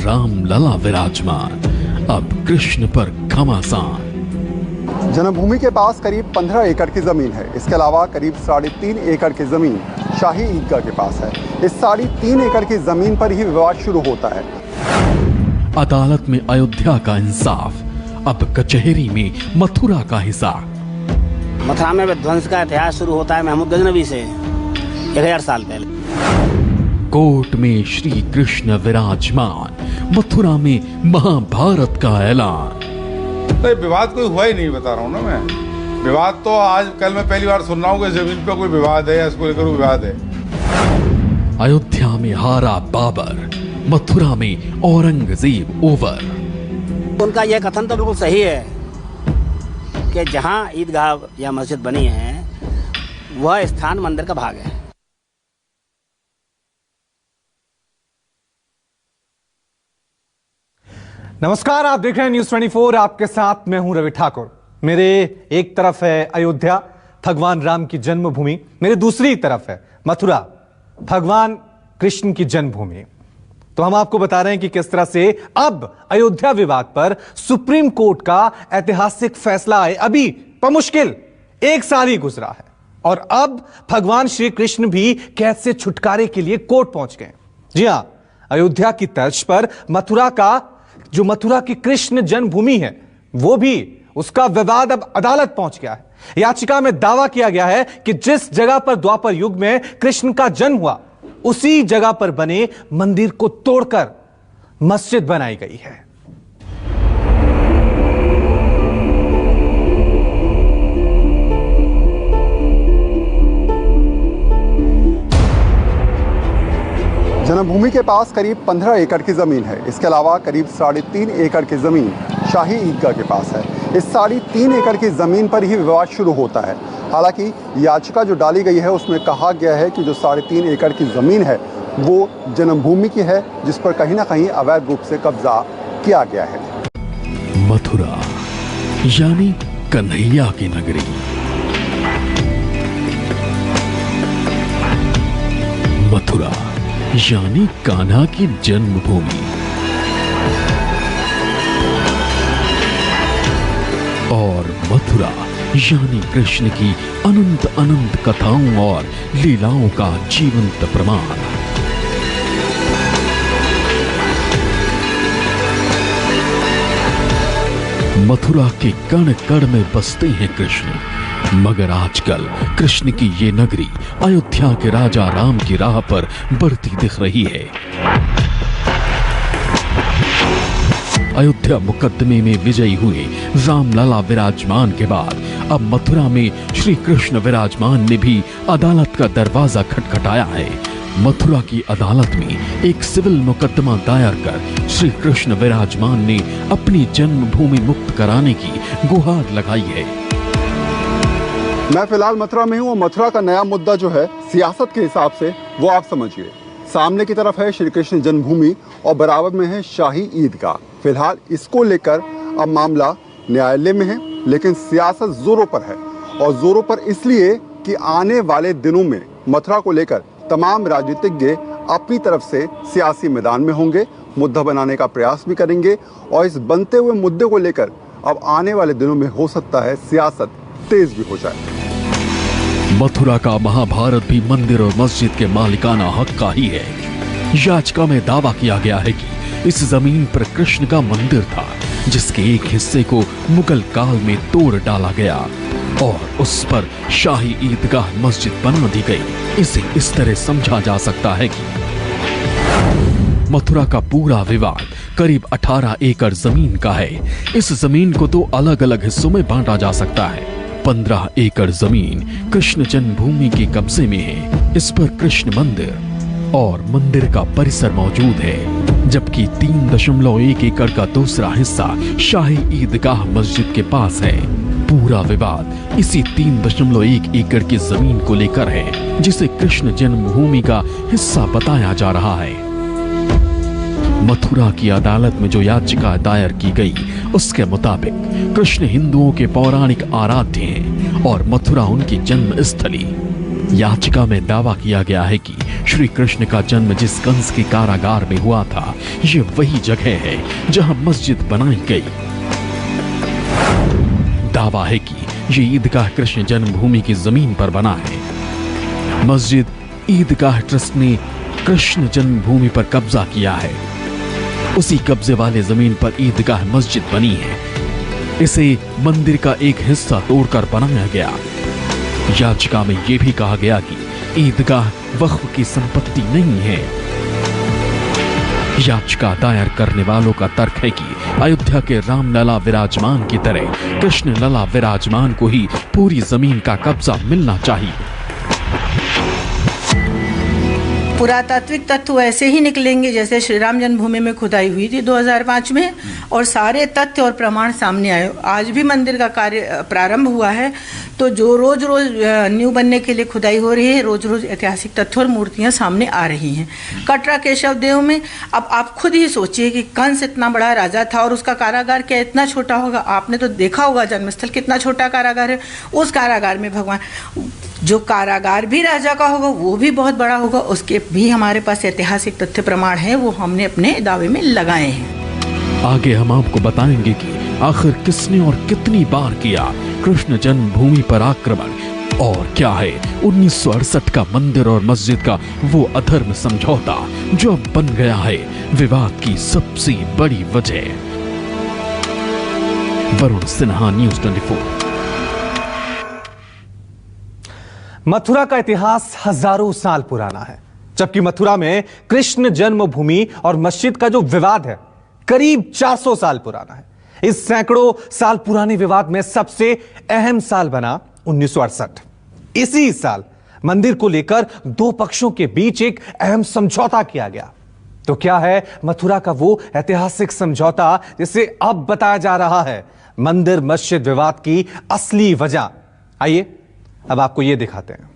राम लला विराजमान, अब कृष्ण पर घमासान। जन्मभूमि के पास करीब 15 एकड़ की जमीन है। इसके अलावा करीब 3.5 एकड़ की जमीन शाही ईदगाह के पास है। इस 3.5 एकड़ की जमीन पर ही विवाद शुरू होता है। अदालत में अयोध्या का इंसाफ, अब कचहरी में मथुरा का हिसाब। मथुरा में विध्वंस का इतिहास शुरू होता है महमूद गजनवी से 1000 साल पहले। कोर्ट में श्री कृष्ण विराजमान, मथुरा में महाभारत का ऐलान। नहीं, विवाद कोई हुआ ही नहीं, बता रहा हूँ ना मैं। विवाद तो आज कल मैं पहली बार सुन रहा हूँ कि जमीन पे कोई विवाद है या इसको लेकर विवाद है। अयोध्या में हारा बाबर, मथुरा में औरंगजेब ओवर। उनका यह कथन तो बिल्कुल सही है कि जहाँ ईदगाह या मस्जिद बनी है वह स्थान मंदिर का भाग है। नमस्कार, आप देख रहे हैं न्यूज़ 24। आपके साथ मैं हूं रवि ठाकुर। मेरे एक तरफ है अयोध्या, भगवान राम की जन्मभूमि, मेरे दूसरी तरफ है मथुरा, भगवान कृष्ण की जन्मभूमि। तो हम आपको बता रहे हैं कि किस तरह से अब अयोध्या विवाद पर सुप्रीम कोर्ट का ऐतिहासिक फैसला है। अभी बमुश्किल 1 साल ही गुजरा है और अब भगवान श्री कृष्ण भी कैद से छुटकारे के लिए कोर्ट पहुंच गए। जी हां, अयोध्या की तर्ज पर मथुरा की कृष्ण जन्मभूमि है, वो भी उसका विवाद अब अदालत पहुंच गया है। याचिका में दावा किया गया है कि जिस जगह पर द्वापर युग में कृष्ण का जन्म हुआ उसी जगह पर बने मंदिर को तोड़कर मस्जिद बनाई गई है। जन्मभूमि के पास करीब 15 एकड़ की ज़मीन है। इसके अलावा करीब 3.5 एकड़ की ज़मीन शाही ईदगाह के पास है। इस 3.5 एकड़ की ज़मीन पर ही विवाद शुरू होता है। हालांकि याचिका जो डाली गई है उसमें कहा गया है कि जो 3.5 एकड़ की ज़मीन है वो जन्मभूमि की है, जिस पर कहीं ना कहीं अवैध रूप से कब्जा किया गया है। मथुरा यानी कन्हैया की नगरी, मथुरा यानी कान्हा की जन्मभूमि, और मथुरा यानी कृष्ण की अनंत अनंत कथाओं और लीलाओं का जीवंत प्रमाण। मथुरा के कण कण में बसते हैं कृष्ण, मगर आजकल कृष्ण की ये नगरी अयोध्या के राजा राम की राह पर बढ़ती दिख रही है। अयोध्या मुकदमे में विजयी हुए रामलला विराजमान के बाद अब मथुरा में श्री कृष्ण विराजमान ने भी अदालत का दरवाजा खटखटाया है। मथुरा की अदालत में एक सिविल मुकदमा दायर कर श्री कृष्ण विराजमान ने अपनी जन्मभूमि मुक्त कराने की गुहार लगाई है। मैं फिलहाल मथुरा में हूँ और मथुरा का नया मुद्दा जो है सियासत के हिसाब से वो आप समझिए। सामने की तरफ है श्री कृष्ण जन्मभूमि और बराबर में है शाही ईदगाह। फिलहाल इसको लेकर अब मामला न्यायालय में है, लेकिन सियासत जोरों पर है और जोरों पर इसलिए कि आने वाले दिनों में मथुरा को लेकर तमाम राजनीतिज्ञ अपनी तरफ से सियासी मैदान में होंगे, मुद्दा बनाने का प्रयास भी करेंगे और इस बनते हुए मुद्दे को लेकर अब आने वाले दिनों में हो सकता है सियासत तेज भी हो जाए। मथुरा का महाभारत भी मंदिर और मस्जिद के मालिकाना हक का ही है। याचिका में दावा किया गया है कि इस जमीन पर कृष्ण का मंदिर था, जिसके एक हिस्से को मुगल काल में तोड़ डाला गया और उस पर शाही ईदगाह मस्जिद बना दी गई। इसे इस तरह समझा जा सकता है कि मथुरा का पूरा विवाद करीब 18 एकड़ जमीन का है। इस जमीन को 2 अलग अलग हिस्सों में बांटा जा सकता है। 15 एकड़ जमीन कृष्ण जन्मभूमि के कब्जे में है। इस पर कृष्ण मंदिर और मंदिर का परिसर मौजूद है, जबकि 3.1 एकड़ का दूसरा हिस्सा शाही ईदगाह मस्जिद के पास है। पूरा विवाद इसी 3.1 एकड़ की जमीन को लेकर है, जिसे कृष्ण जन्मभूमि का हिस्सा बताया जा रहा है। मथुरा की अदालत में जो याचिका दायर की गई उसके मुताबिक कृष्ण हिंदुओं के पौराणिक आराध्य हैं और मथुरा उनकी जन्म स्थली। याचिका में दावा किया गया है कि श्री कृष्ण का जन्म जिस कंस के कारागार में हुआ था, ये वही जगह है जहां मस्जिद बनाई गई। दावा है कि ये ईदगाह कृष्ण जन्मभूमि की जमीन पर बना है। मस्जिद ईदगाह ट्रस्ट ने कृष्ण जन्मभूमि पर कब्जा किया है। उसी कब्जे वाले जमीन पर ईदगाह मस्जिद बनी है। इसे मंदिर का एक हिस्सा तोड़कर बनाया गया। याचिका में यह भी कहा गया कि ईदगाह वक्फ की संपत्ति नहीं है। याचिका दायर करने वालों का तर्क है कि अयोध्या के रामलला विराजमान की तरह कृष्ण लला विराजमान को ही पूरी जमीन का कब्जा मिलना चाहिए। पुरातात्विक तथ्य वैसे ही निकलेंगे जैसे श्री राम जन्मभूमि में खुदाई हुई थी 2005 में, और सारे तथ्य और प्रमाण सामने आए। आज भी मंदिर का कार्य प्रारंभ हुआ है, तो जो रोज रोज न्यू बनने के लिए खुदाई हो रही है, रोज रोज ऐतिहासिक तथ्य और मूर्तियां सामने आ रही हैं। कटरा केशव देव में अब आप खुद ही सोचिए कि कंस इतना बड़ा राजा था और उसका कारागार क्या इतना छोटा होगा। आपने तो देखा होगा जन्मस्थल कितना छोटा कारागार है। उस कारागार में भगवान, जो कारागार भी राजा का होगा वो भी बहुत बड़ा होगा, उसके भी हमारे पास ऐतिहासिक तथ्य प्रमाण है, वो हमने अपने दावे में लगाए हैं। आगे हम आपको बताएंगे कि आखिर किसने और कितनी बार किया कृष्ण जन्मभूमि पर आक्रमण, और क्या है 1968 का मंदिर और मस्जिद का वो अधर्म समझौता जो अब बन गया है विवाद की सबसे बड़ी वजह। वरुण सिन्हा, न्यूज़ 24। मथुरा का इतिहास हजारों साल पुराना है, जबकि मथुरा में कृष्ण जन्मभूमि और मस्जिद का जो विवाद है करीब 400 साल पुराना है। इस सैकड़ों साल पुराने विवाद में सबसे अहम साल बना 1968। इसी साल मंदिर को लेकर दो पक्षों के बीच एक अहम समझौता किया गया। तो क्या है मथुरा का वो ऐतिहासिक समझौता जिसे अब बताया जा रहा है मंदिर मस्जिद विवाद की असली वजह? आइए अब आपको यह दिखाते हैं।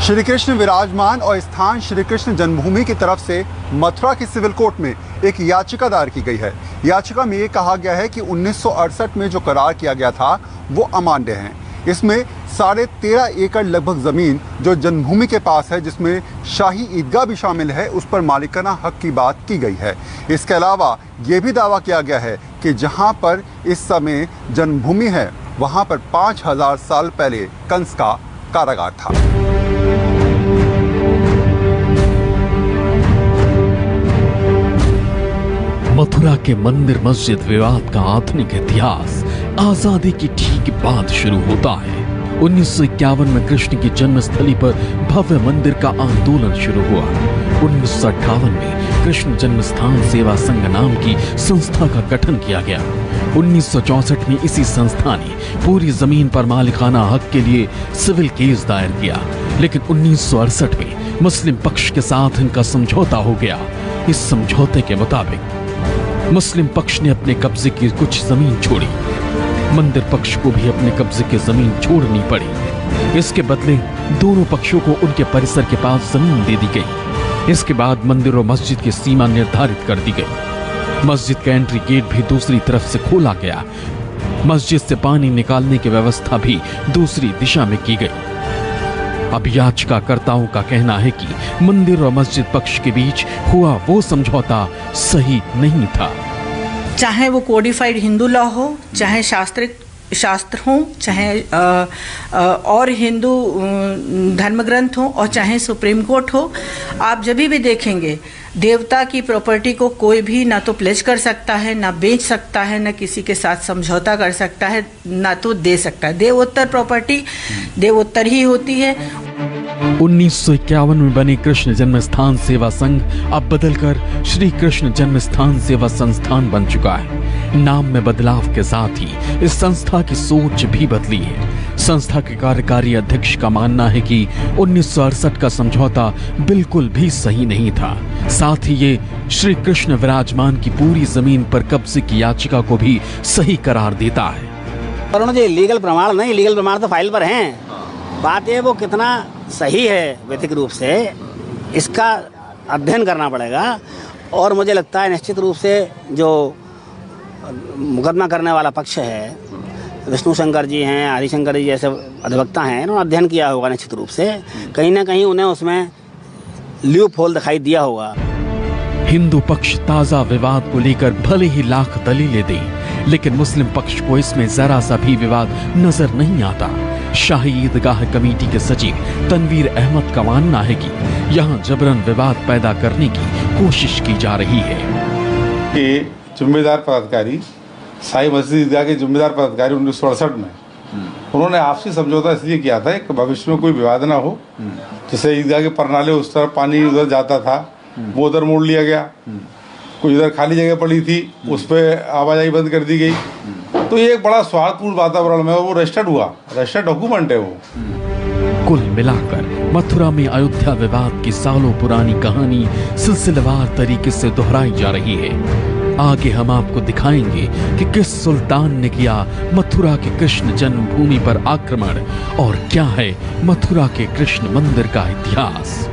श्री कृष्ण विराजमान और स्थान श्री कृष्ण जन्मभूमि की तरफ से मथुरा की सिविल कोर्ट में एक याचिका दायर की गई है। याचिका में ये कहा गया है कि 1968 में जो करार किया गया था वो अमान्य है। इसमें 13.5 एकड़ लगभग जमीन जो जन्मभूमि के पास है, जिसमें शाही ईदगाह भी शामिल है, उस पर मालिकाना हक की बात की गई है। इसके अलावा ये भी दावा किया गया है कि जहाँ पर इस समय जन्मभूमि है वहाँ पर 5000 साल पहले कंस का कारागार था। मथुरा के मंदिर मस्जिद विवाद का आधुनिक इतिहास आजादी की ठीक बाद शुरू होता है। 1951 में कृष्ण की जन्मस्थली पर भव्य मंदिर का आंदोलन शुरू हुआ। 1958 में कृष्ण जन्मस्थान सेवा संघ नाम की संस्था का गठन किया गया। 1964 में इसी संस्था ने पूरी जमीन पर मालिकाना हक के लिए सिविल केस दायर किया, लेकिन 1968 में मुस्लिम पक्ष के साथ इनका समझौता हो गया। इस समझौते के मुताबिक मुस्लिम पक्ष ने अपने कब्जे की कुछ जमीन छोड़ी, मंदिर पक्ष को भी अपने कब्जे की जमीन छोड़नी पड़ी। इसके बदले दोनों पक्षों को उनके परिसर के पास जमीन दे दी गई। इसके बाद मंदिर और मस्जिद की सीमा निर्धारित कर दी गई। मस्जिद का एंट्री गेट भी दूसरी तरफ से खोला गया। मस्जिद से पानी निकालने की व्यवस्था भी दूसरी दिशा में की गई। अब याचिकाकर्ताओं का कहना है कि मंदिर और मस्जिद पक्ष के बीच हुआ वो समझौता सही नहीं था। चाहे वो कोडिफाइड हिंदू लॉ हो, चाहे शास्त्र हो, चाहे और हिंदू धर्म ग्रंथ हो, और चाहे सुप्रीम कोर्ट हो, आप जब भी देखेंगे देवता की प्रॉपर्टी को कोई भी ना तो प्लेज कर सकता है, ना बेच सकता है, ना किसी के साथ समझौता कर सकता है, ना तो दे सकता है। देवोत्तर प्रॉपर्टी देवोत्तर ही होती है। 1951 में बने कृष्ण जन्मस्थान सेवा संघ अब बदलकर श्री कृष्ण जन्मस्थान सेवा संस्थान बन चुका है। नाम में बदलाव के साथ ही इस संस्था की सोच भी बदली है। संस्था के कार्यकारी अध्यक्ष का मानना है कि 1968 का समझौता बिल्कुल भी सही नहीं था। साथ ही ये श्री कृष्ण विराजमान की पूरी जमीन पर कब्जे की याचिका को भी सही करार देता है। पर उन्होंने लीगल प्रमाण नहीं, लीगल प्रमाण तो फाइल पर हैं। बात ये वो कितना सही है वैधिक रूप से, इसका अध्ययन करना पड़ेगा। और मुझे लगता है निश्चित रूप से जो मुकदमा करने वाला पक्ष है विष्णु शंकर जी हैं, हरिशंकर जी जैसे अधिवक्ता हैं, उन्होंने अध्ययन किया होगा निश्चित रूप से, कहीं ना कहीं उन्हें उसमें लूप होल दिखाई दिया होगा। हिंदू पक्ष ताजा विवाद को लेकर भले ही लाख दलीलें दे, लेकिन मुस्लिम पक्ष को इसमें जरा सा भी विवाद नजर नहीं आता। शाही ईदगाह कमेटी के सचिव तनवीर अहमद का मानना है कि यहाँ जबरन विवाद पैदा करने की कोशिश की जा रही है। कि जिम्मेदार पदाधिकारी, शाही मस्जिद ईदगाह के जिम्मेदार पदाधिकारी 1968 में उन्होंने आपसी समझौता इसलिए किया था कि भविष्य में कोई विवाद ना हो। जैसे ईदगाह के परनाले उस तरफ पानी उधर जाता था, वो उधर मोड़ लिया गया, कोई इधर खाली जगह पड़ी थी उस पर आवाजाही बंद कर दी गई, तो ये एक बड़ा स्वार्थपूर्ण वातावरण में वो रजिस्टर्ड हुआ, रजिस्टर्ड डॉक्यूमेंट है वो। कुल मिलाकर मथुरा में अयोध्या विवाद की सालों पुरानी कहानी सिलसिलेवार तरीके से दोहराई जा रही है। आगे हम आपको दिखाएंगे कि किस सुल्तान ने किया मथुरा के कृष्ण जन्मभूमि पर आक्रमण और क्या है मथुरा के कृष्ण मंदिर का इतिहास।